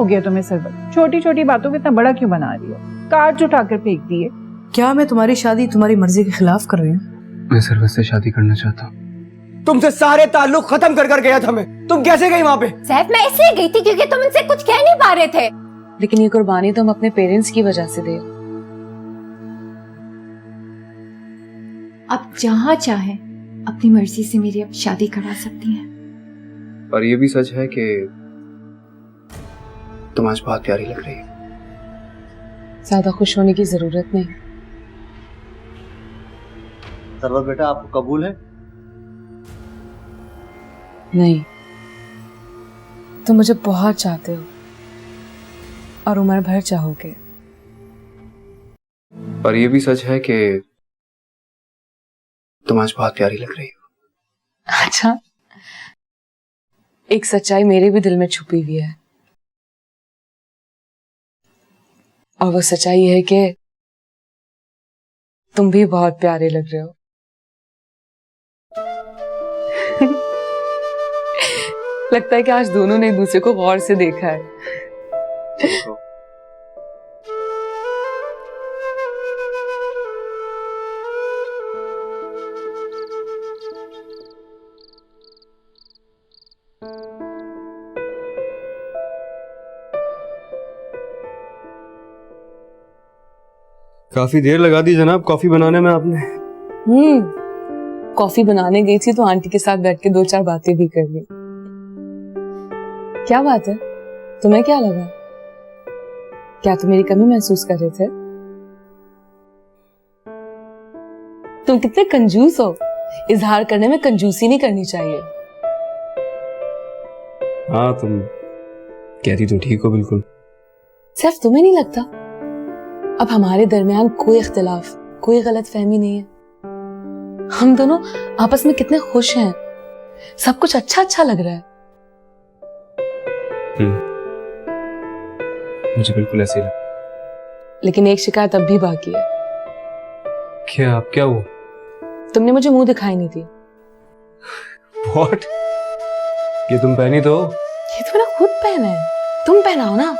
हो गया तुम्हें सरवत? छोटी छोटी बातों को इतना बड़ा क्यों बना रही हो? कार्ड उठाकर फेंक दिए। क्या मैं तुम्हारी शादी तुम्हारी मर्जी के खिलाफ कर रही हूँ? मैं सरवत से शादी करना चाहता हूँ। तुमसे सारे ताल्लुक खत्म कर गया था मैं। तुम कैसे गई वहाँ पे? सैफ, मैं इसलिए गई थी क्योंकि तुम उनसे कुछ कह नहीं पा रहे थे। लेकिन ये कुर्बानी तो हम अपने पेरेंट्स की वजह से दे। अब जहाँ चाहे अपनी मर्जी से मेरी अब शादी करा सकती हैं। और ये भी सच है कि तुम आज बहुत प्यारी लग रही हो। ज्यादा खुश होने की जरूरत नहीं। सरवत बेटा, आपको कबूल है? नहीं, तुम मुझे बहुत चाहते हो और उम्र भर चाहोगे। और ये भी सच है कि तुम आज बहुत प्यारी लग रही हो। अच्छा, एक सच्चाई मेरे भी दिल में छुपी हुई है, और वो सच्चाई है कि तुम भी बहुत प्यारे लग रहे हो। लगता है कि आज दोनों ने एक दूसरे को गौर से देखा है। काफी देर लगा दी जनाब कॉफी बनाने में आपने। कॉफी बनाने गई थी तो आंटी के साथ बैठ के 2-4 बातें भी कर ली। क्या बात है, तुम्हें क्या लगा? क्या तुम मेरी कमी महसूस कर रहे थे? तुम कितने कंजूस हो। इजहार करने में कंजूसी नहीं करनी चाहिए। हाँ, तुम कहती तो ठीक हो बिल्कुल। सिर्फ तुम्हें नहीं लगता अब हमारे दरमियान कोई इख्तिलाफ, कोई गलत फहमी नहीं है? हम दोनों आपस में कितने खुश हैं, सब कुछ अच्छा अच्छा लग रहा है। मुझे बिल्कुल ऐसे ही लगा। लेकिन एक शिकायत अब भी बाकी है। क्या हुआ? तुमने मुझे मुंह दिखाई नहीं दी। What? ये तुम पहनी तो? ये तो मैंने खुद पहना है, तुम पहनाओ ना।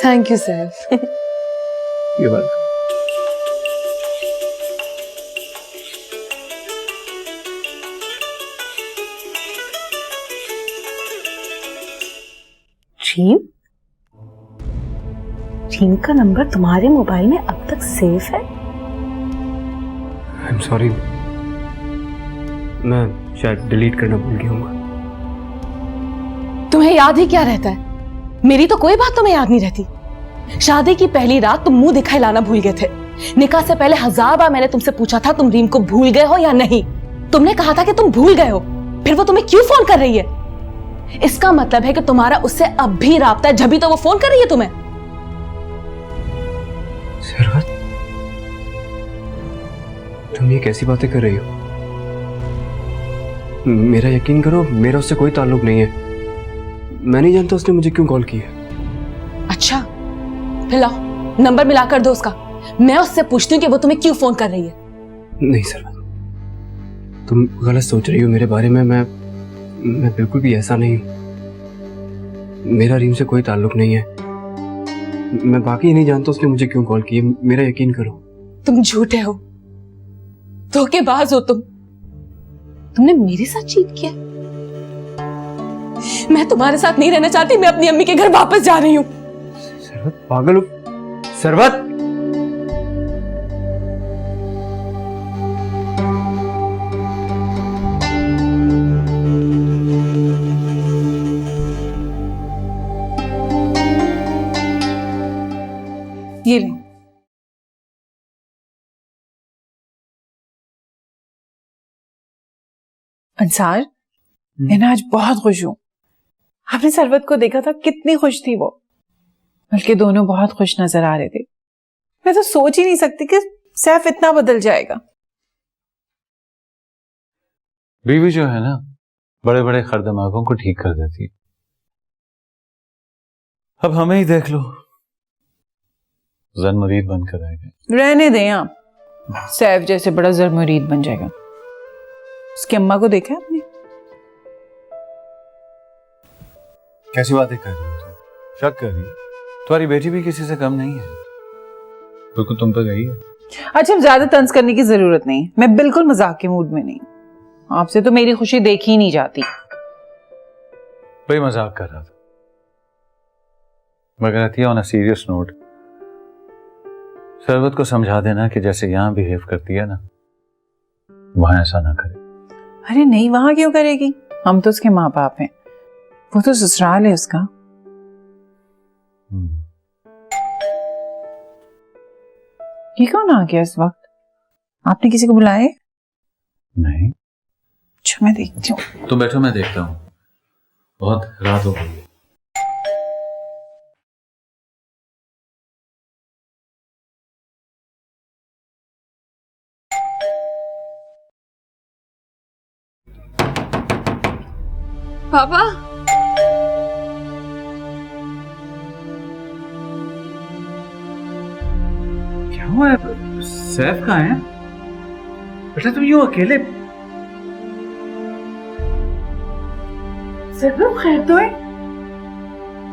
Thank you Saif. ये बात टीम का नंबर तुम्हारे मोबाइल में अब तक सेफ है? आई एम सॉरी, मैं शायद डिलीट करना भूल गया हूँ। तुम्हें याद ही क्या रहता है? मेरी तो कोई बात तुम्हें याद नहीं रहती। शादी की पहली रात तुम मुंह दिखाई लाना भूल गए थे। निकाह से पहले 1000 बार मैंने तुमसे पूछा था तुम रीम को भूल गए हो या नहीं। तुमने कहा था कि तुम भूल गए हो, फिर वो तुम्हें क्यों फोन कर रही है? इसका मतलब है कि तुम्हारा उससे अब भी राब्ता है, जब तो वो फोन कर रही है तुम्हें। सरवत, तुम ये कैसी बातें कर रही हो? मेरा यकीन करो, मेरा उससे कोई ताल्लुक नहीं है। मैं नहीं जानता उसने मुझे क्यों कॉल की है। अच्छा, फिर लाओ नंबर मिलाकर दो उसका, मैं उससे पूछती हूँ कि वो तुम्हें क्यों फोन कर रही है। नहीं सरवत, तुम गलत सोच रही हो मेरे बारे में। मैं बिल्कुल भी ऐसा नहीं हूं। मेरा रीम से कोई ताल्लुक नहीं है। मैं बाकी नहीं जानता उसने मुझे क्यों कॉल की है। मेरा यकीन करो। तुम झूठे हो, धोखेबाज हो तुमने मेरे साथ चीट किया। मैं तुम्हारे साथ नहीं रहना चाहती, मैं अपनी अम्मी के घर वापस जा रही हूँ। सरवत पागल हो? सरवत, ये ले। अंसार, मैं आज बहुत खुश हूँ। आपने सरवत को देखा था, कितनी खुश थी वो। बल्कि दोनों बहुत खुश नजर आ रहे थे। मैं तो सोच ही नहीं सकती कि सैफ इतना बदल जाएगा। बीवी जो है ना, बड़े बड़े खरदमागों को ठीक कर देती है। अब हमें ही देख लो, जन मुरीद बनकर रह गए। रहने दें आप, सैफ जैसे बड़ा जर मुरीद बन जाएगा। उसकी अम्मा को देखा है आपने? कैसी बातें कर रही हो तुम? शक कर रही हो? तुम्हारी बेटी भी किसी से कम नहीं है, बिल्कुल तुम पे गई है। अच्छा, ज्यादा तंज करने की जरूरत नहीं, मैं बिल्कुल मजाक के मूड में नहीं। आपसे तो मेरी खुशी देखी ही नहीं जाती। भाई मजाक कर रहा था, मगर Atiya on a serious note, Sarwat को समझा देना कि जैसे यहां बिहेव करती है ना, वहां ऐसा ना करे। अरे नहीं, वहां क्यों करेगी? हम तो उसके माँ बाप हैं, वो तो ससुराल है उसका। ये कौन आ गया इस वक्त? आपने किसी को बुलाया? नहीं। अच्छा, मैं देखती हूँ। तुम बैठो, मैं देखता हूँ, बहुत रात हो गई है। पापा, क्या हुआ है? सैफ कहाँ है? बेटा तुम यूं अकेले? सरवत, खैर तो है?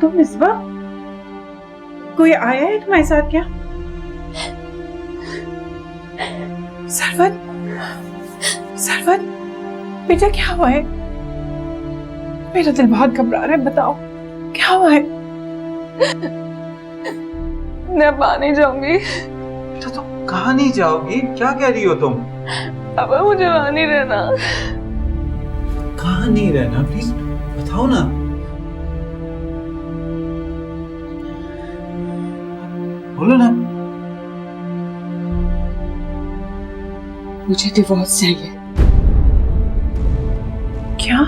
तुम इस वक्त? कोई आया है तुम्हारे साथ क्या? सरवत, सरवत, बेटा क्या हुआ है? मेरा दिल बहुत घबरा रहा है, बताओ क्या हुआ है? मैं पानी जाऊंगी। बेटा तुम कहाँ नहीं जाओगी? क्या कह रही हो तुम? अब मुझे वहां नहीं रहना। कहाँ नहीं रहना? प्लीज बताओ ना। बोलो ना। मुझे डिवोर्स चाहिए। क्या?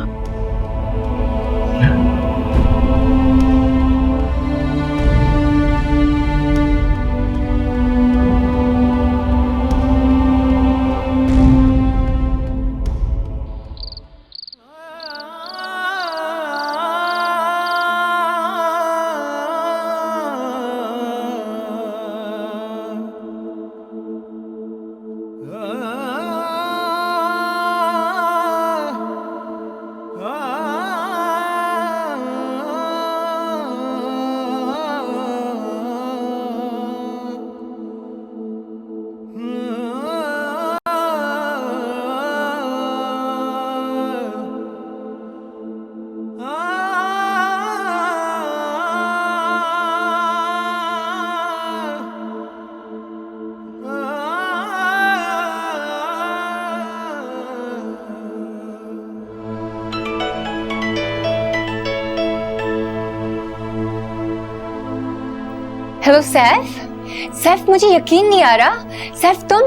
हेलो सैफ। सैफ, मुझे यकीन नहीं आ रहा। सैफ तुम?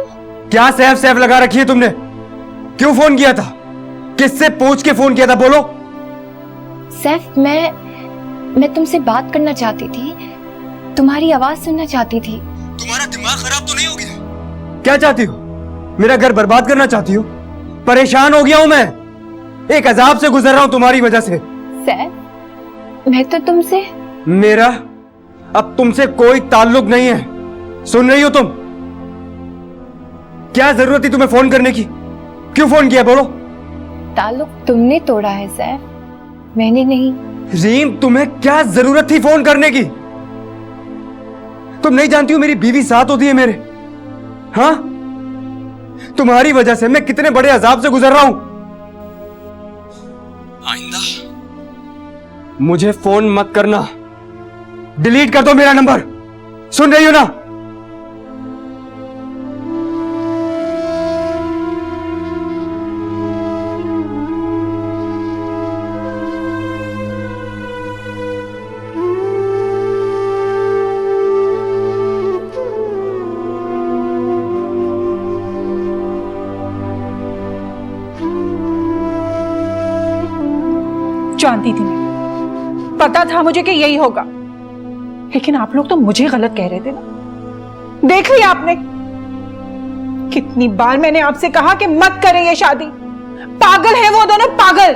क्या सैफ सैफ लगा रखी है तुमने? क्यों फोन किया था? किससे पूछ के फोन किया था, बोलो। सैफ, मैं तुमसे बात करना चाहती थी, तुम्हारी आवाज सुनना चाहती थी। तुम्हारा दिमाग खराब तो नहीं हो गया? क्या चाहती हो? मेरा घर बर्बाद करना चाहती हो? परेशान हो गया हूं मैं, एक अजाब से गुजर रहा हूं तुम्हारी वजह से। सैफ, मैं तो तुमसे मेरा अब तुमसे कोई ताल्लुक नहीं है, सुन रही हो तुम? क्या जरूरत थी तुम्हें फोन करने की? क्यों फोन किया, बोलो। ताल्लुक तुमने तोड़ा है सैफ, मैंने नहीं। रीम, तुम्हें क्या जरूरत थी फोन करने की? तुम नहीं जानती हो मेरी बीवी साथ होती है मेरे? हाँ, तुम्हारी वजह से मैं कितने बड़े अजाब से गुजर रहा हूं। आइंदा मुझे फोन मत करना, डिलीट कर दो मेरा नंबर, सुन रही हो ना? जानती थी मैं, पता था मुझे कि यही होगा, लेकिन आप लोग तो मुझे गलत कह रहे थे ना। देख लिया आपने, कितनी बार मैंने आपसे कहा कि मत करें ये शादी, पागल है वो दोनों, पागल।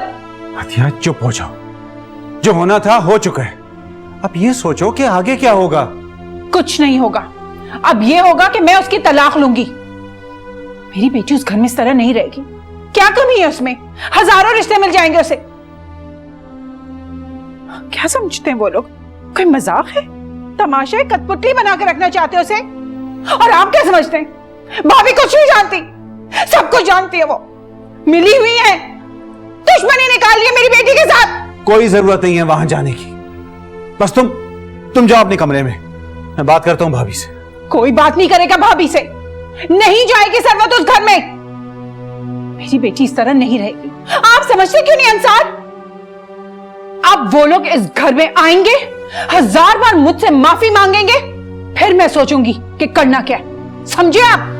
अतिया चुप हो जाओ, जो होना था हो चुका है। अब ये सोचो कि आगे क्या होगा। कुछ नहीं होगा। अब ये होगा कि मैं उसकी तलाक लूंगी। मेरी बेटी उस घर में इस तरह नहीं रहेगी। क्या कमी है उसमें? हजारों रिश्ते मिल जाएंगे उसे। क्या समझते हैं वो लोग? कोई मजाक है? तमाशा है? कठपुतली बना के रखना चाहते हो उसे? और आप क्या समझते हैं? भाभी कुछ नहीं जानती, सब कुछ जानती है। वो मिली हुई है, दुश्मनी निकाली है मेरी बेटी के साथ। कोई जरूरत नहीं है वहां जाने की। बस तुम जाओ अपने कमरे में, मैं बात करता हूं भाभी से। कोई बात नहीं करेगा भाभी से। नहीं जाएगी सरवत उस घर में। मेरी बेटी इस तरह नहीं रहेगी। आप समझते क्यों नहीं अंसार? अब वो लोग इस घर में आएंगे, 1000 बार मुझसे माफी मांगेंगे, फिर मैं सोचूंगी कि करना क्या है। समझे आप?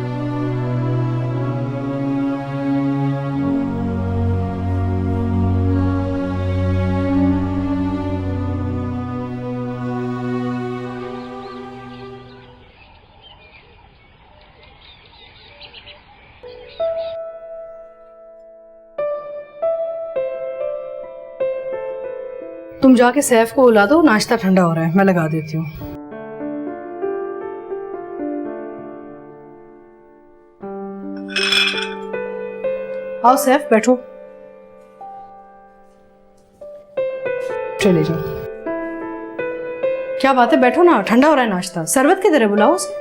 तुम जाके सैफ को बुला दो, नाश्ता ठंडा हो रहा है, मैं लगा देती हूँ। आओ सैफ, बैठो, चले जाओ। क्या बात है, बैठो ना, ठंडा हो रहा है नाश्ता। सरबत किधर है, बुलाओ उसे।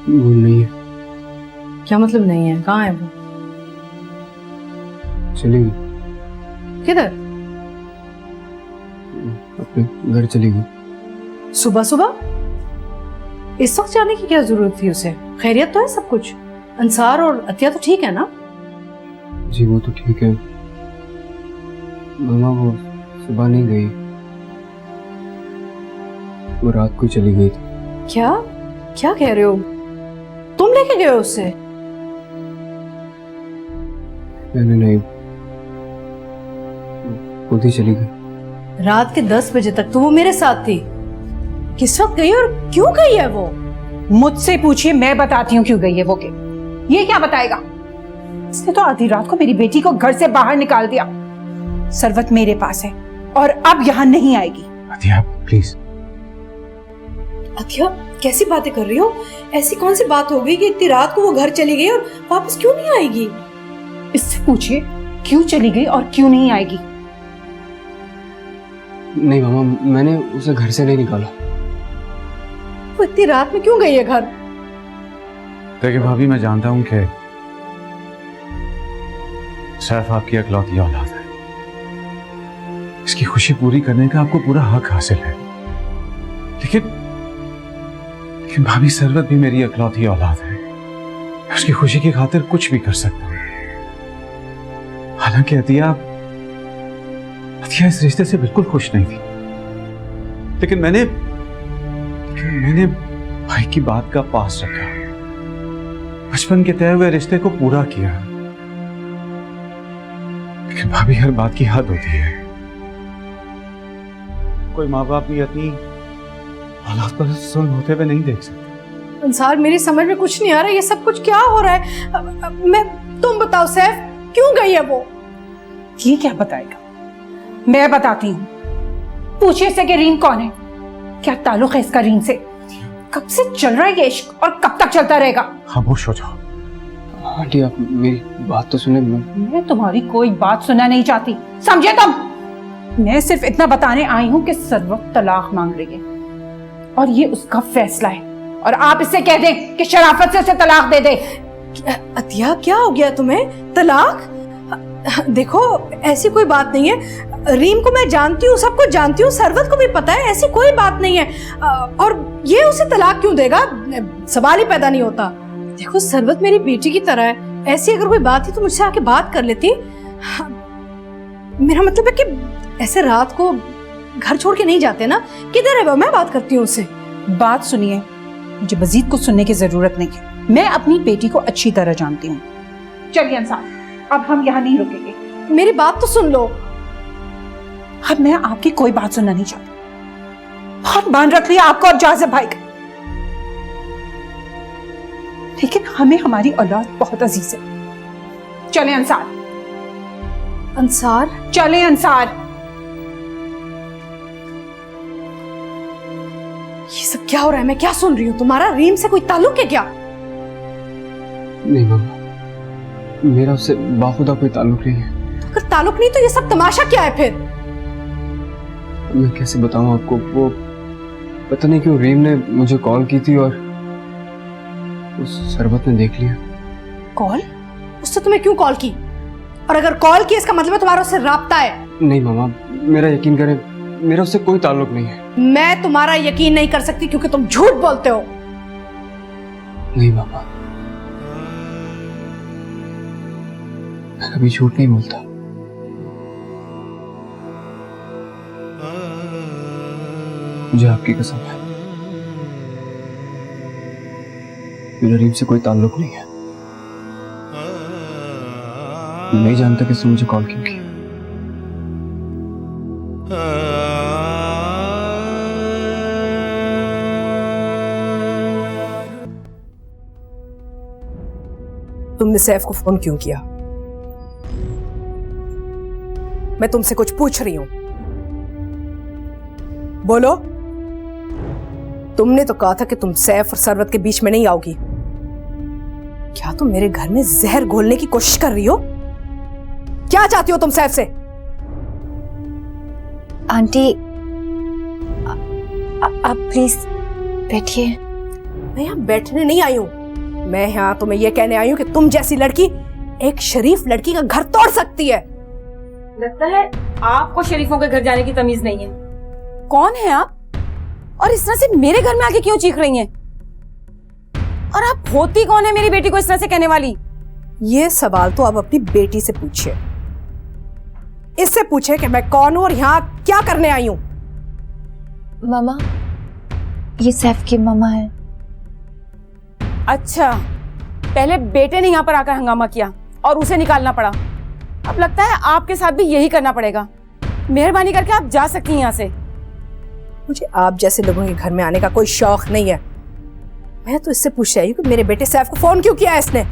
वो नहीं है। क्या मतलब नहीं है? कहाँ है वो? चली गई, किधर? अपने घर चली गई। सुबह सुबह? इस वक्त जाने की क्या जरूरत थी उसे? खैरियत तो है सब कुछ? अंसार और अतिया तो ठीक है ना? जी वो तो ठीक है मामा, वो सुबह नहीं गई, वो रात को ही चली गई थी। क्या क्या कह रहे हो? तुम लेके गए हो उससे? नहीं, खुद ही चली गई। रात के 10 बजे तक तो वो मेरे साथ थी। किस वक्त गई और क्यों गई है वो? मुझसे पूछिए, मैं बताती हूँ क्यों गई है वो। के ये क्या बताएगा? इसने तो आधी रात को मेरी बेटी को घर से बाहर निकाल दिया। सरवत मेरे पास है और अब यहाँ नहीं आएगी। अतिया प्लीज। अतिया कैसी बातें कर रही हो? ऐसी कौन सी बात हो गई कि इतनी रात को वो घर चली गई और वापस क्यों नहीं आएगी? इससे पूछिए क्यों चली गई और क्यों नहीं आएगी। नहीं मामा, मैंने उसे घर से नहीं निकाला। वो इतनी रात में क्यों गई है घर? देखिए भाभी, मैं जानता हूं कि सैफ आपकी इकलौती औलाद है। इसकी खुशी पूरी करने का आपको पूरा हक हासिल है। लेकिन भाभी, सरवत भी मेरी इकलौती औलाद है। मैं उसकी खुशी की खातिर कुछ भी कर सकता हूं। हालांकि अतिया इस रिश्ते से बिल्कुल खुश नहीं थी, लेकिन मैंने भाई की बात का पास रखा, बचपन के तय हुए रिश्ते को पूरा किया। लेकिन भाभी, हर बात की हद होती है। कोई माँ बाप भी अपनी औलाद पर जुल्म होते हुए नहीं देख सकते। अंसार, मेरी समझ में कुछ नहीं आ रहा, ये सब कुछ क्या हो रहा है? तुम बताओ सैफ, क्यों गई है वो? ये क्या बताएगा? मैं बताती हूँ। पूछिए इससे कि रीम कौन है, क्या ताल्लुक है इसका रीम से, कब से चल रहा है ये इश्क और कब तक चलता रहेगा? खामोश हो जाओ। आंटी आप मेरी बात तो सुने। मैं तुम्हारी कोई बात सुनना नहीं चाहती, समझे तुम? मैं सिर्फ इतना बताने आई हूँ कि सरवत तलाक मांग रही है और ये उसका फैसला है, और आप इससे कह दें कि शराफत से उसे तलाक दे दे। अतिया क्या हो गया तुम्हें? तलाक? देखो ऐसी कोई बात नहीं है। रीम को मैं जानती हूँ, सब कुछ जानती हूँ, सरवत को भी पता है, ऐसी कोई बात नहीं है। और ये उसे तलाक क्यों देगा? सवाल ही पैदा नहीं होता। देखो सरवत मेरी बेटी की तरह है, ऐसी अगर कोई बात थी तो मुझसे आके बात कर लेती। मेरा मतलब है कि ऐसे रात को घर छोड़ के नहीं जाते ना। किधर है वो? मैं बात करती हूँ उससे। बात सुनिए, मुझे मजीद कुछ सुनने की जरूरत नहीं है। मैं अपनी बेटी को अच्छी तरह जानती हूँ। चलिए अंसार, अब हम यहाँ नहीं रुकेंगे। मेरी बात तो सुन लो। अब मैं आपकी कोई बात सुनना नहीं चाहती। बहुत मान रख लिया आपको और जाज़िब भाई का। लेकिन हमें हमारी औलाद बहुत अजीज है। चले अंसार, अंसार? चले अंसार। ये सब क्या हो रहा है? मैं क्या सुन रही हूँ? तुम्हारा रीम से कोई ताल्लुक है क्या? नहीं मामा, मेरा उससे बाखुदा कोई ताल्लुक नहीं है। अगर ताल्लुक नहीं तो ये सब तमाशा क्या है फिर? मैं कैसे बताऊं आपको, वो पता नहीं क्यों रीम ने मुझे कॉल की थी और उस सरबत ने देख लिया। कॉल? उससे तुम्हें क्यों कॉल की? और अगर कॉल की इसका मतलब तुम्हारा उससे राब्ता है? नहीं मामा, मेरा यकीन करें, मेरा उससे कोई ताल्लुक नहीं है। मैं तुम्हारा यकीन नहीं कर सकती क्योंकि तुम झूठ बोलते हो। नहीं मामा, मैं कभी झूठ नहीं बोलता। मुझे आपकी कसम है, मेरा रीम से कोई ताल्लुक नहीं है। मैं नहीं जानता किसने मुझे कॉल क्यों की। तुमने सैफ को फोन क्यों किया? मैं तुमसे कुछ पूछ रही हूं, बोलो। तुमने तो कहा था कि तुम सैफ और सरवत के बीच में नहीं आओगी। क्या तुम मेरे घर में जहर घोलने की कोशिश कर रही हो? क्या चाहती हो तुम सैफ से? आंटी आप प्लीज बैठिए। मैं यहाँ बैठने नहीं आई हूं, मैं यहाँ तुम्हें यह कहने आई हूं कि तुम जैसी लड़की एक शरीफ लड़की का घर तोड़ सकती है। लगता है आपको शरीफों के घर जाने की तमीज नहीं है। कौन है आप? और इस तरह से मेरे घर में आके क्यों चीख रही हैं? और आप होती कौन है मेरी बेटी को इस तरह से कहने वाली? ये सवाल तो अब अपनी बेटी से पूछिए। इससे पूछे कि मैं कौन हूं और यहाँ क्या करने आई हूं। मामा, ये सैफ की मामा है। अच्छा, पहले बेटे ने यहाँ पर आकर हंगामा किया और उसे निकालना पड़ा। अब लगता है आपके साथ भी यही करना पड़ेगा। मेहरबानी करके आप जा सकती हैं यहाँ से। मुझे आप जैसे लोगों के घर में आने का कोई शौक नहीं है। मैं तो इससे पूछ रही हूँ कि मेरे बेटे सैफ को फोन क्यों किया है इसने?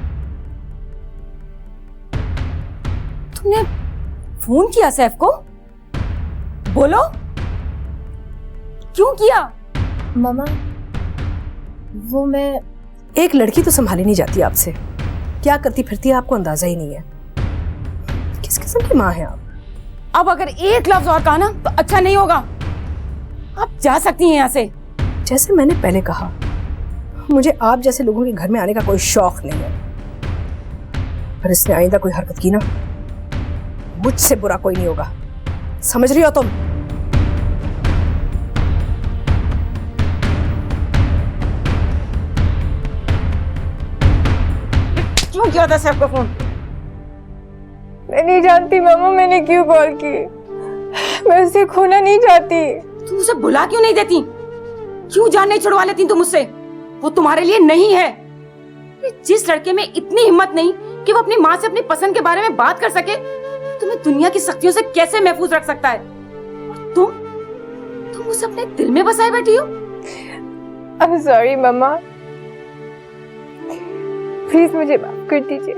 तुमने फोन किया सैफ को? बोलो, क्यों किया? मामा, वो मैं एक लड़की तो संभाली नहीं जाती आपसे। क्या करती फिरती है आपको अंदाजा ही नहीं है। किस किस्म की माँ है आप? अब अगर एक लफ्ज और कहा ना तो अच्छा नहीं होगा। आप जा सकती हैं यहाँ से। जैसे मैंने पहले कहा, मुझे आप जैसे लोगों के घर में आने का कोई शौक नहीं है। पर इसने आइंदा कोई हरकत की ना, मुझसे बुरा कोई नहीं होगा। समझ रही हो तुम? क्यों किया था सैफ को फोन? मैं नहीं जानती मामा, मैंने क्यों कॉल की। मैं उसे खोना नहीं चाहती। तुम उसे बुला क्यों नहीं देती? क्यों जान नहीं छुड़वा लेती तुम मुझसे? वो तुम्हारे लिए नहीं है। जिस लड़के में इतनी हिम्मत नहीं कि वो अपनी माँ से अपनी पसंद के बारे में बात कर सके, तुम्हें दुनिया की सख्तियों से कैसे महफूज रख सकता है? और तुम उसे अपने दिल में बसाए बैठी हो। I'm sorry मामा, प्लीज मुझे माफ कर दीजिए।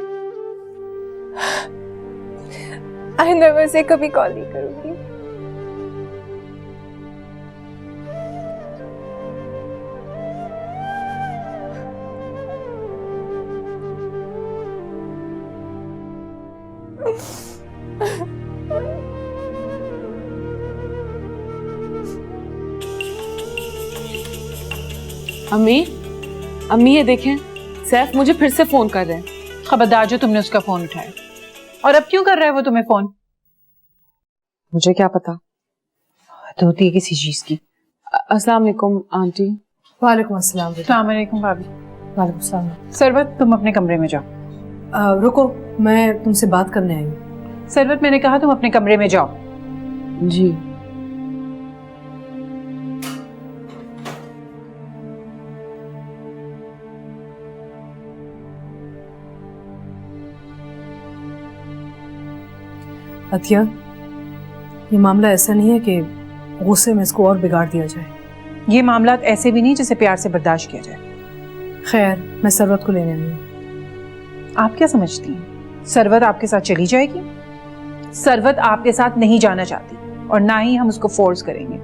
आइंदा मैं उसे कभी कॉल नहीं करूंगी। अम्मी ये देखें, सैफ मुझे फिर से फोन कर रहे हैं। खबरदार जो तुमने उसका फोन उठाया। और अब क्यों कर रहा है वो तुम्हें फोन? मुझे क्या पता। तो होती है किसी चीज की। अस्सलाम वालेकुम आंटी। वालेकुम अस्सलाम। अस्सलाम वालेकुम भाभी। वालेकुम अस्सलाम। सरवत, तुम अपने कमरे में जाओ। रुको, मैं तुमसे बात करने आई हूँ। सरवत, मैंने कहा तुम अपने कमरे में जाओ। जी। अतिया, ये मामला ऐसा नहीं है कि गुस्से में इसको और बिगाड़ दिया जाए। ये मामला ऐसे भी नहीं जिसे प्यार से बर्दाश्त किया जाए। खैर, मैं सरवत को लेने आई हूँ। आप क्या समझती हैं सरवत आपके साथ चली जाएगी? सरवत आपके साथ नहीं जाना चाहती और ना ही हम उसको फोर्स करेंगे,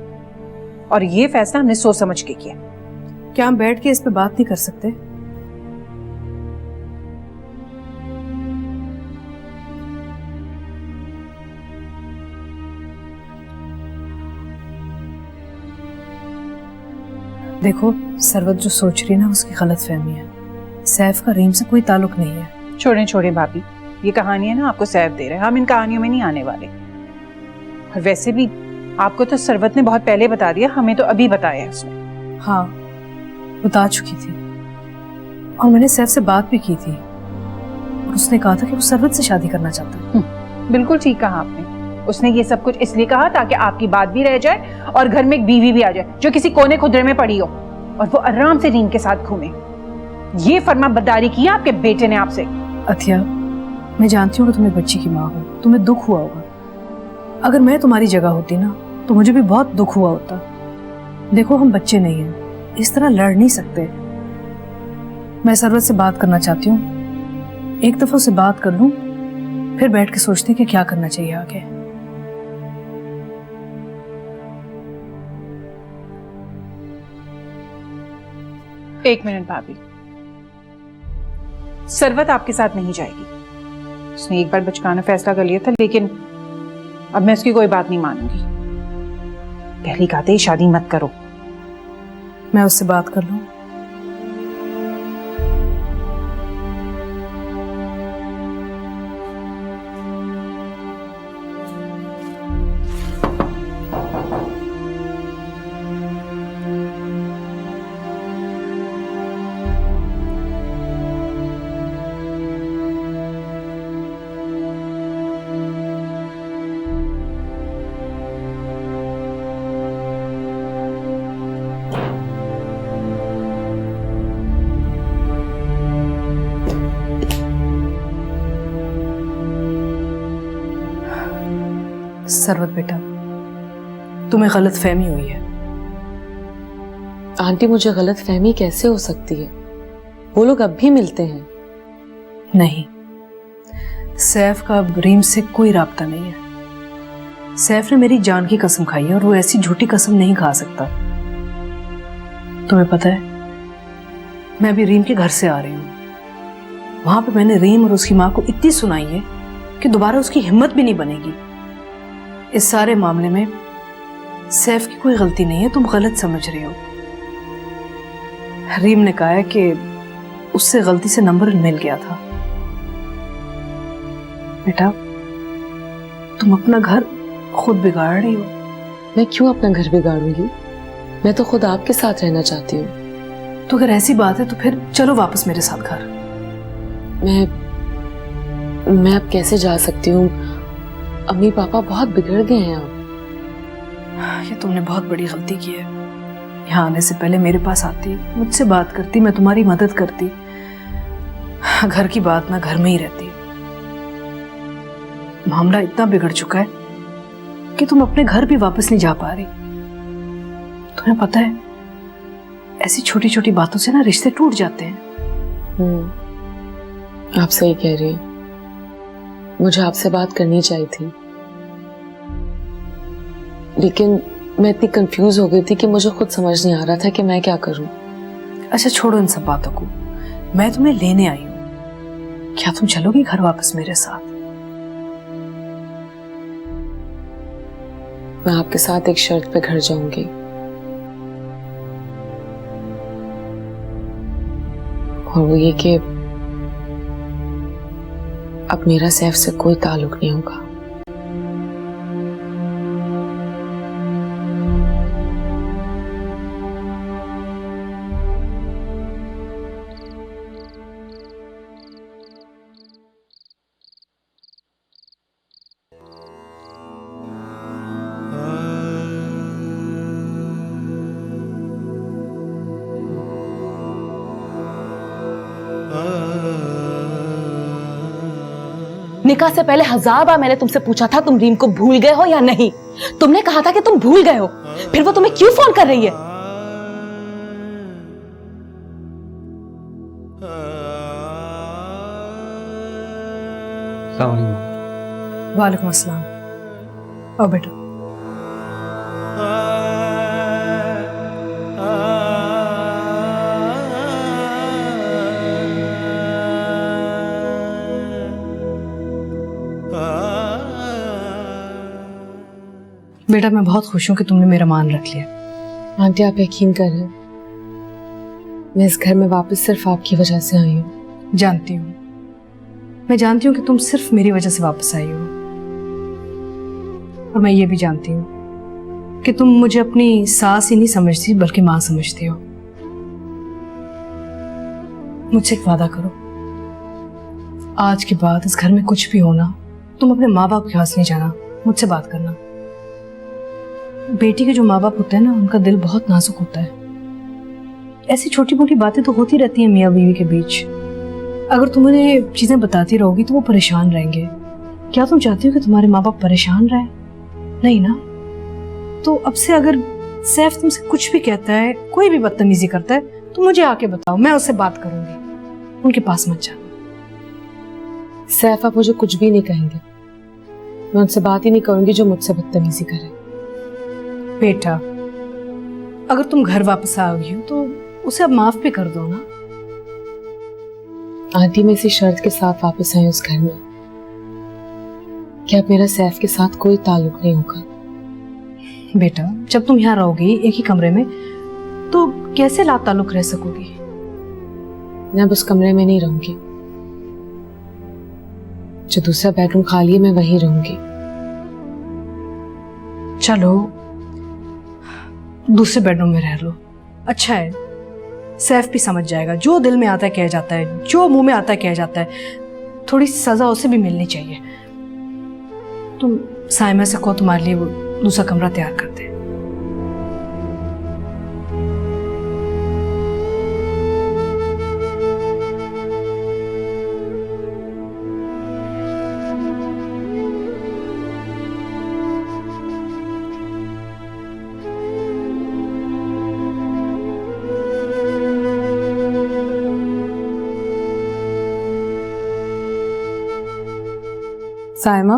और ये फैसला हमने सोच समझ के किया। क्या हम बैठ के इस पे बात नहीं कर सकते? देखो, सरवत जो सोच रही है ना, उसकी गलतफहमी है। सैफ का रीम से कोई ताल्लुक नहीं है। छोड़ें छोड़ें भाभी, ये कहानी है ना आपको सैफ दे रहे हैं, हम इन कहानियों में नहीं आने वाले। और वैसे भी आपको तो सरवत ने बहुत पहले बता दिया, हमें तो अभी बताया है उसने। हाँ, बता चुकी थी, और मैंने सैफ से बात भी की थी, और उसने कहा था कि वो सरवत से शादी करना चाहता है। बिल्कुल ठीक कहा आपने। उसने ये सब कुछ इसलिए कहा ताकि आपकी बात भी रह जाए और घर में एक बीवी भी आ जाए जो किसी कोने खुदरे में पड़ी हो, और वो आराम से रीम के साथ घूमे। ये फर्माबरदारी की आपके बेटे ने आपसे। अथिया, मैं जानती हूँ कि तुम एक बच्ची की माँ हो, तुम्हें दुख हुआ होगा। अगर मैं तुम्हारी जगह होती ना, तो मुझे भी बहुत दुख हुआ होता। देखो, हम बच्चे नहीं हैं, इस तरह लड़ नहीं सकते। मैं सरवत से बात करना चाहती हूँ, एक दफा उससे बात कर लूं, फिर बैठ के सोचते कि क्या करना चाहिए आगे। एक मिनट भाभी, सरवत आपके साथ नहीं जाएगी। उसने एक बार बचकाना फैसला कर लिया था, लेकिन अब मैं उसकी कोई बात नहीं मानूंगी। पहली कहते ही शादी मत करो। मैं उससे बात कर लूं? सरवत बेटा, तुम्हें गलत फहमी हुई है। आंटी, मुझे गलत फहमी कैसे हो सकती है? वो लोग अब भी मिलते हैं। नहीं, सैफ का अब रीम से कोई राब्ता नहीं है। सैफ ने मेरी जान की कसम खाई है, और वो ऐसी झूठी कसम नहीं खा सकता। तुम्हें पता है, मैं अभी रीम के घर से आ रही हूँ। वहां पे मैंने रीम और उसकी माँ को इतनी सुनाई है कि दोबारा उसकी हिम्मत भी नहीं बनेगी। इस सारे मामले में सैफ की कोई गलती नहीं है, तुम गलत समझ रही हो। रीम ने कहा है कि उससे गलती से नंबर मिल गया था। बेटा, तुम अपना घर खुद बिगाड़ रही हो। मैं क्यों अपना घर बिगाड़ूंगी? मैं तो खुद आपके साथ रहना चाहती हूँ। तो अगर ऐसी बात है तो फिर चलो वापस मेरे साथ घर। मैं अब कैसे जा सकती हूँ? अम्मी पापा बहुत बिगड़ गए हैं अब। ये तुमने बहुत बड़ी गलती की है। यहाँ आने से पहले मेरे पास आती, मुझसे बात करती, मैं तुम्हारी मदद करती। घर की बात ना घर में ही रहती। मामला इतना बिगड़ चुका है कि तुम अपने घर भी वापस नहीं जा पा रही। तुम्हें पता है, ऐसी छोटी छोटी बातों से ना रिश्ते टूट जाते हैं। आप सही कह रही हैं। मुझे आपसे बात करनी चाहिए थी, लेकिन मैं इतनी कंफ्यूज हो गई थी कि मुझे खुद समझ नहीं आ रहा था कि मैं क्या करूं। अच्छा, छोड़ो इन सब बातों को। मैं तुम्हें लेने आई हूं, क्या तुम चलोगी घर वापस मेरे साथ? मैं आपके साथ एक शर्त पे घर जाऊंगी। और वो ये कि अब मेरा सैफ से कोई ताल्लुक नहीं होगा। निकाह से पहले 1000 बार मैंने तुमसे पूछा था तुम रीम को भूल गए हो या नहीं। तुमने कहा था कि तुम भूल गए हो, फिर वो तुम्हें क्यों फोन कर रही है? वालेकुम अस्सलाम। आओ बेटा। बेटा मैं बहुत खुश हूँ कि तुमने मेरा मान रख लिया। आंटी आप यकीन कर रहे हैं, मैं इस घर में वापस सिर्फ आपकी वजह से आई हूँ। जानती हूँ, मैं जानती हूँ कि तुम सिर्फ मेरी वजह से वापस आई हो, और मैं ये भी जानती हूँ कि तुम मुझे अपनी सास ही नहीं समझती बल्कि माँ समझती हो। मुझसे एक वादा करो, आज के बाद इस घर में कुछ भी होना तुम अपने माँ बाप के पास नहीं जाना, मुझसे बात करना। बेटी के जो माँ बाप होते हैं ना, उनका दिल बहुत नाजुक होता है। ऐसी छोटी मोटी बातें तो होती रहती हैं मियाँ बीवी के बीच। अगर तुम उन्हें चीजें बताती रहोगी तो वो परेशान रहेंगे। क्या तुम चाहती हो कि तुम्हारे माँ बाप परेशान रहे? नहीं ना। तो अब से अगर सैफ तुमसे कुछ भी कहता है, कोई भी बदतमीजी करता है, तो मुझे आके बताओ, मैं उससे बात करूंगी। उनके पास मत जाना। सैफ आप मुझे कुछ भी नहीं कहेंगे, मैं उनसे बात ही नहीं करूंगी जो मुझसे बदतमीजी करे। बेटा अगर तुम घर वापस आ गई हो तो उसे अब माफ भी कर दो ना। आंटी मैं इसी शर्त के साथ वापस आई उस घर में कि अब मेरा सैफ के साथ कोई ताल्लुक नहीं होगा। बेटा जब तुम यहाँ रहोगी एक ही कमरे में, तो कैसे ला ताल्लुक रह सकोगी? मैं अब उस कमरे में नहीं रहूंगी, जो दूसरा बेडरूम खाली है मैं वहीं रहूंगी। चलो दूसरे बेडरूम में रह लो, अच्छा है। सैफ भी समझ जाएगा, जो दिल में आता है कह जाता है, जो मुंह में आता है कह जाता है। थोड़ी सजा उसे भी मिलनी चाहिए। तुम साइमा से कहो तुम्हारे लिए वो दूसरा कमरा तैयार कर दे। साइमा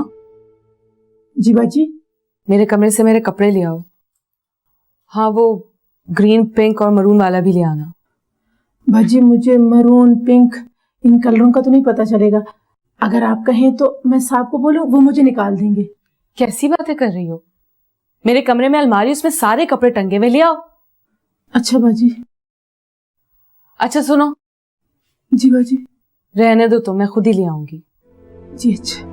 जी बाजी। मेरे कमरे से मेरे कपड़े ले आओ। हाँ वो ग्रीन पिंक और मरून वाला भी ले आना। बाजी मुझे मरून पिंक इन कलरों का तो नहीं पता चलेगा, अगर आप कहें तो मैं साहब को बोलूं, वो मुझे निकाल देंगे। कैसी बातें कर रही हो? मेरे कमरे में अलमारी, उसमें सारे कपड़े टंगे हुए, ले आओ। अच्छा बाजी। अच्छा सुनो। जी बाजी। रहने दो तो मैं खुद ही ले आऊंगी। जी अच्छा।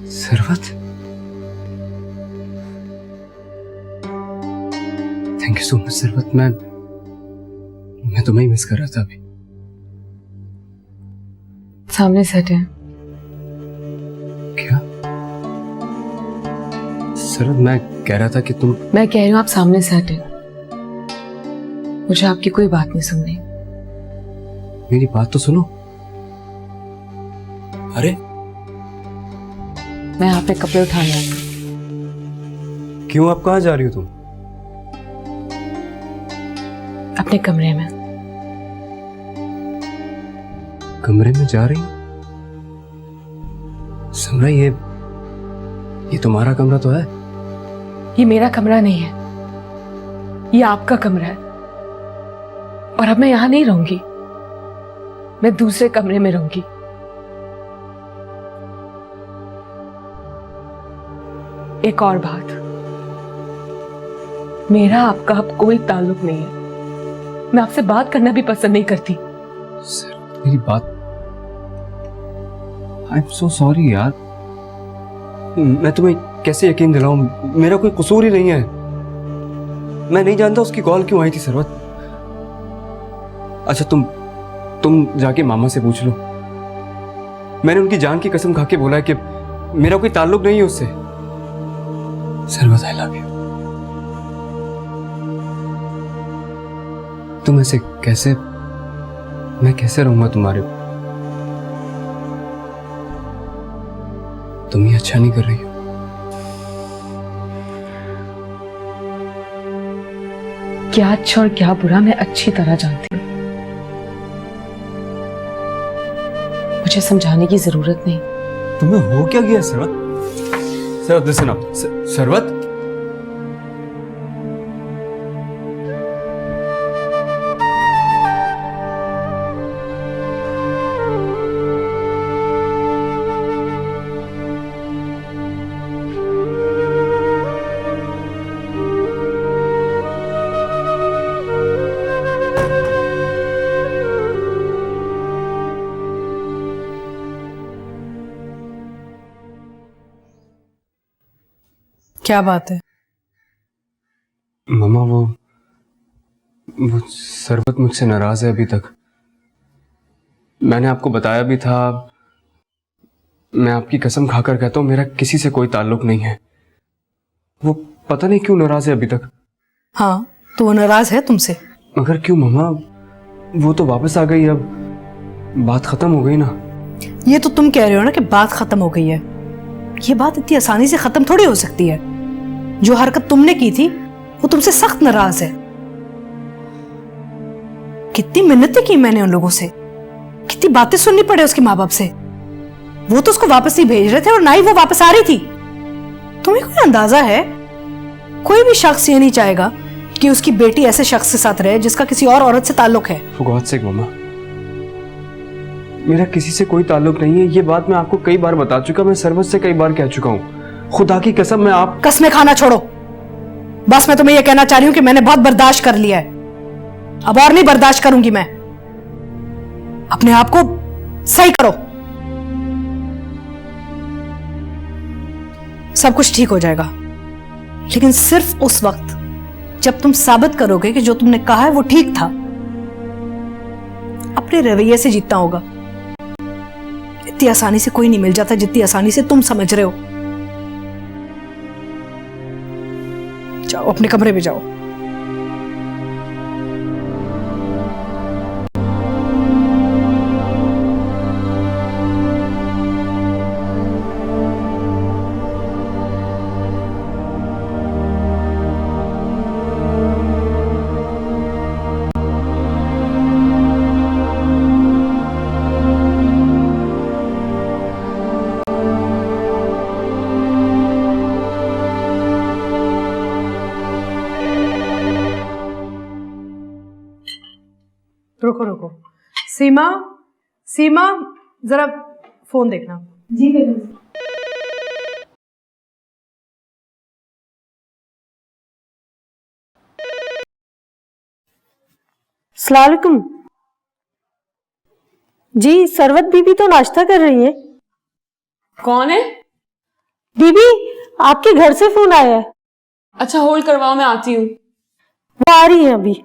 Sarwat, thank you so much Sarwat. मैं तुम्हें ही मिस कर रहा था अभी। सामने सेट है। क्या सरवत, मैं कह रहा था कि तुम। मैं कह रही हूँ आप सामने सेट है, मुझे आपकी कोई बात नहीं सुननी। मेरी बात तो सुनो। अरे मैं यहाँ पे कपड़े उठाने आई हूँ। क्यों, आप कहाँ जा रही हो तुम? अपने कमरे में। कमरे में जा रही हो? समरा, ये तुम्हारा कमरा तो है। ये मेरा कमरा नहीं है, ये आपका कमरा है। और अब मैं यहाँ नहीं रहूंगी, मैं दूसरे कमरे में रहूंगी। एक और बात, मेरा आपका अब कोई ताल्लुक नहीं है। मैं आपसे बात करना भी पसंद नहीं करती। सर मेरी बात, आई एम सो सॉरी यार। मैं तुम्हें कैसे यकीन दिलाऊं, मेरा कोई कसूर ही नहीं है। मैं नहीं जानता उसकी कॉल क्यों आई थी सरवत। अच्छा तुम जाके मामा से पूछ लो। मैंने उनकी जान की कसम खा के बोला है कि मेरा कोई ताल्लुक नहीं है उससे। Sarwat I love you. तुम ऐसे कैसे, मैं कैसे रहूंगा तुम्हारे? तुम ही अच्छा नहीं कर रही हो। क्या अच्छा और क्या बुरा मैं अच्छी तरह जानती हूँ। मुझे समझाने की जरूरत नहीं। तुम्हें हो क्या गया सरवत? Sarwat listen up. सरवत, क्या बात है? मम्मा वो सरवत मुझसे नाराज है अभी तक। मैंने आपको बताया भी था, मैं आपकी कसम खाकर कहता हूँ मेरा किसी से कोई ताल्लुक नहीं है। वो पता नहीं क्यों नाराज है अभी तक। हाँ, तो वो नाराज है तुमसे? मगर क्यों मम्मा? वो तो वापस आ गई, अब बात खत्म हो गई ना। ये तो तुम कह रहे हो ना कि बात खत्म हो गई है। ये बात इतनी आसानी से खत्म थोड़ी हो सकती है। जो हरकत तुमने की थी वो तुमसे सख्त नाराज है। कितनी मिन्नतें की मैंने उन लोगों से, कितनी बातें सुननी पड़े उसके माँ बाप से। वो तो उसको वापस नहीं भेज रहे थे और ना ही वो वापस आ रही थी। तुम्हें कोई अंदाजा है? कोई भी शख्स ये नहीं चाहेगा कि उसकी बेटी ऐसे शख्स के साथ रहे जिसका किसी और औरत से ताल्लुक है। For God's sake मम्मा, मेरा किसी से कोई ताल्लुक नहीं है। ये बात मैं आपको कई बार बता चुका, मैं सरवत से कई बार कह चुका हूँ। खुदा की कसम मैं आप कसमें खाना छोड़ो। बस मैं तुम्हें यह कहना चाह रही हूं कि मैंने बहुत बर्दाश्त कर लिया है, अब और नहीं बर्दाश्त करूंगी मैं। अपने आप को सही करो, सब कुछ ठीक हो जाएगा। लेकिन सिर्फ उस वक्त जब तुम साबित करोगे कि जो तुमने कहा है वो ठीक था। अपने रवैये से जीतना होगा। इतनी आसानी से कोई नहीं मिल जाता जितनी आसानी से तुम समझ रहे हो। जाओ अपने कमरे में जाओ। रुको रुको, सीमा सीमा जरा फोन देखना। जी बेगम। अस्सलाम वालेकुम जी। सरवत बीबी तो नाश्ता कर रही है। कौन है? बीबी, आपके घर से फोन आया है। अच्छा होल्ड करवाओ, मैं आती हूँ। वो आ रही है अभी।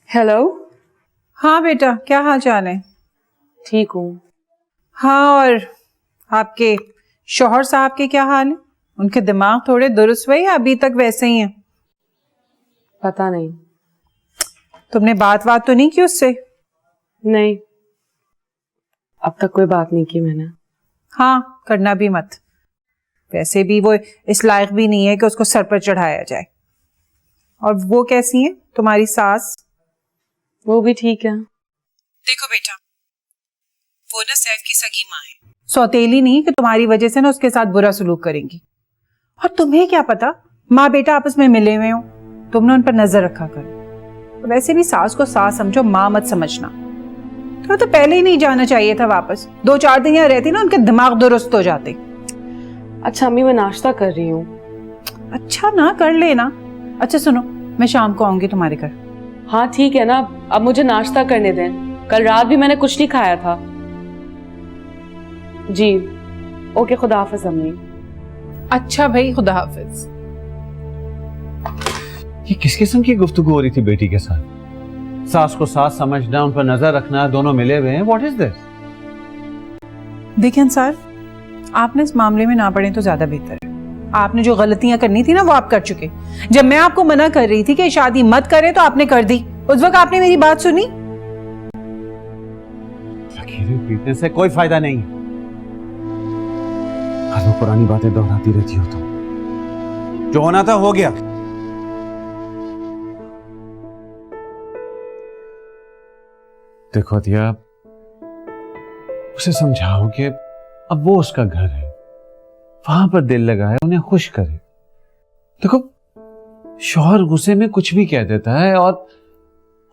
हेलो। हाँ बेटा, क्या हाल चाल है? ठीक हूँ। हाँ, और आपके शौहर साहब के क्या हाल है? उनके दिमाग थोड़े दुरुस्त हुए या अभी तक वैसे ही हैं? पता नहीं। तुमने बात तो नहीं की उससे? नहीं, अब तक कोई बात नहीं की मैंने। हाँ, करना भी मत। वैसे भी वो इस लायक भी नहीं है कि उसको सर पर चढ़ाया जाए। और वो कैसी है तुम्हारी सास? वो भी ठीक है। देखो बेटा, वो ना सैफ की सगी माँ है, सौतेली नहीं कि तुम्हारी वजह से ना उसके साथ बुरा सलूक करेंगी। और तुम्हें क्या पता, माँ बेटा आपस में मिले हुए हो, तुमने उन पर नजर रखा करो। वैसे भी सास को सास समझो, माँ मत समझना। तो पहले ही नहीं जाना चाहिए था वापस। 2-4 दिन यहाँ रहती ना, उनके दिमाग दुरुस्त हो जाते। अच्छा अम्मी, मैं नाश्ता कर रही हूँ। अच्छा ना, कर लेना। अच्छा सुनो, मैं शाम को आऊंगी तुम्हारे घर। हाँ ठीक है ना, अब मुझे नाश्ता करने दें। कल रात भी मैंने कुछ नहीं खाया था। जी ओके, खुदा हाफिज अम्मी। अच्छा भाई, खुदा हाफिज। ये किस किस्म की गुफ्तगू हो रही थी बेटी के साथ? सास को सास समझना, उन पर नजर रखना, दोनों मिले हुए हैं। What is this? देखिए अंसार, आपने इस मामले में ना पड़े तो ज्यादा बेहतर है। आपने जो गलतियां करनी थी ना वो आप कर चुके। जब मैं आपको मना कर रही थी कि शादी मत करें तो आपने कर दी। उस वक्त आपने मेरी बात सुनी? लकीरें पीटने से कोई फायदा नहीं। हर वो पुरानी बातें दोहराती रहती हो तुम। जो होना था हो गया। देखो दिया, उसे समझाओ कि अब वो उसका घर है, वहां पर दिल लगाए, उन्हें खुश करे। देखो शौहर गुस्से में कुछ भी कह देता है, और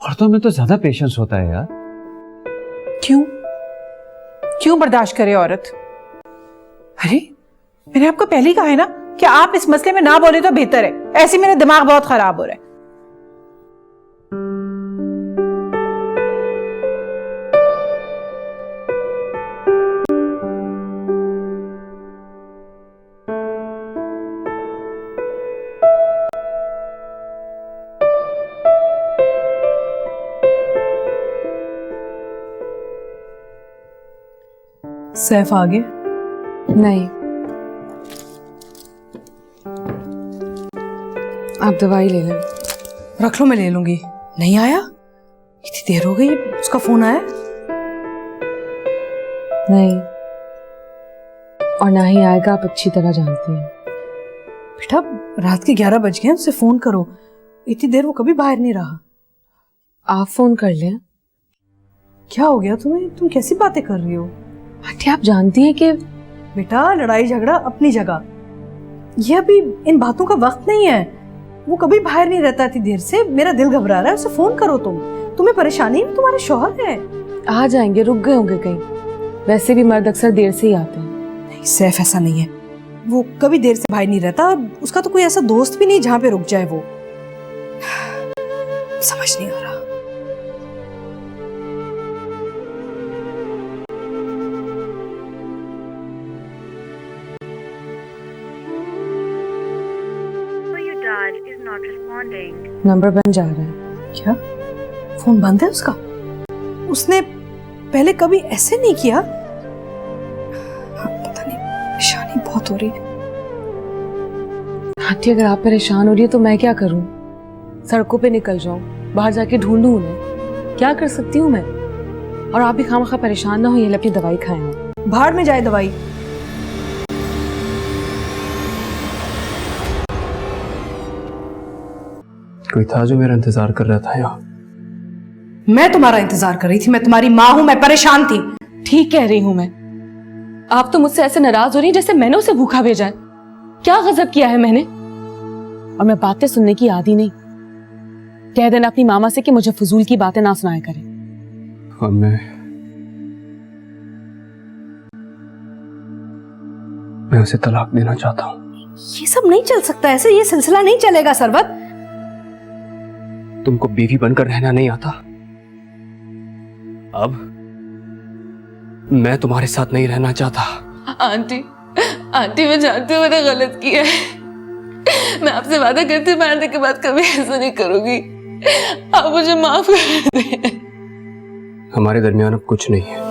औरतों में तो ज्यादा पेशेंस होता है यार। क्यों बर्दाश्त करे औरत? अरे मैंने आपको पहले ही कहा है ना कि आप इस मसले में ना बोले तो बेहतर है। ऐसे मेरा दिमाग बहुत खराब हो रहा है। सैफ आ गया? नहीं, आप दवाई ले लें। रख लो, मैं ले लूंगी। नहीं आया? इतनी देर हो गई, उसका फोन आया? नहीं, और ना ही आएगा, आप अच्छी तरह जानती हैं। बेटा रात के 11 बज गए, उससे फोन करो। इतनी देर वो कभी बाहर नहीं रहा। आप फोन कर लें। क्या हो गया तुम्हें? तुम कैसी बातें कर रही हो? आंटी आप जानती हैं कि बेटा लड़ाई झगड़ा अपनी जगह, ये अभी इन बातों का वक्त नहीं है। वो कभी बाहर नहीं रहता इतनी देर से। मेरा दिल घबरा रहा है, उसे फोन करो। तुम्हें परेशानी है? तुम्हारे शौहर है। आ जाएंगे, रुक गए होंगे कहीं। वैसे भी मर्द अक्सर देर से ही आते हैं। नहीं सैफ, ऐसा नहीं है। वो कभी देर से बाहर नहीं रहता। उसका तो कोई ऐसा दोस्त भी नहीं जहाँ पे रुक जाए वो। समझ नहीं आ रहा। नंबर बन जा रहा है। क्या फोन बंद है उसका? उसने पहले कभी ऐसे नहीं किया। पता नहीं, परेशानी बहुत हो रही है। आंटी अगर आप परेशान हो रही है तो मैं क्या करूं? सड़कों पे निकल जाऊं, बाहर जाके ढूंढूं उन्हें? क्या कर सकती हूँ मैं? और आप भी खामखा परेशान ना हो, ये अपनी दवाई खाएं। बाहर में जाए दवाई। कोई था जो मेरा इंतजार कर रहा था यहाँ? मैं तुम्हारा इंतजार कर रही थी। मैं तुम्हारी माँ हूं, मैं परेशान थी। ठीक कह रही हूं मैं। आप तो मुझसे ऐसे नाराज हो रही हैं जैसे मैंने उसे भूखा भेजा है। क्या गजब किया है मैंने? और मैं बातें सुनने की आदी नहीं। कह देना अपनी मामा से कि मुझे फजूल की बातें ना सुनाया करें। और मैं उसे तलाक देना चाहता हूँ। ये सब नहीं चल सकता ऐसे। ये सिलसिला नहीं चलेगा सरवत। तुमको बीवी बनकर रहना नहीं आता? अब मैं तुम्हारे साथ नहीं रहना चाहता। आंटी मैं जानती हूँ मैंने गलत किया है। मैं आपसे वादा करती हूँ मारने के बाद कभी ऐसा नहीं करूंगी। आप मुझे माफ कर दें। हमारे दरमियान अब कुछ नहीं है।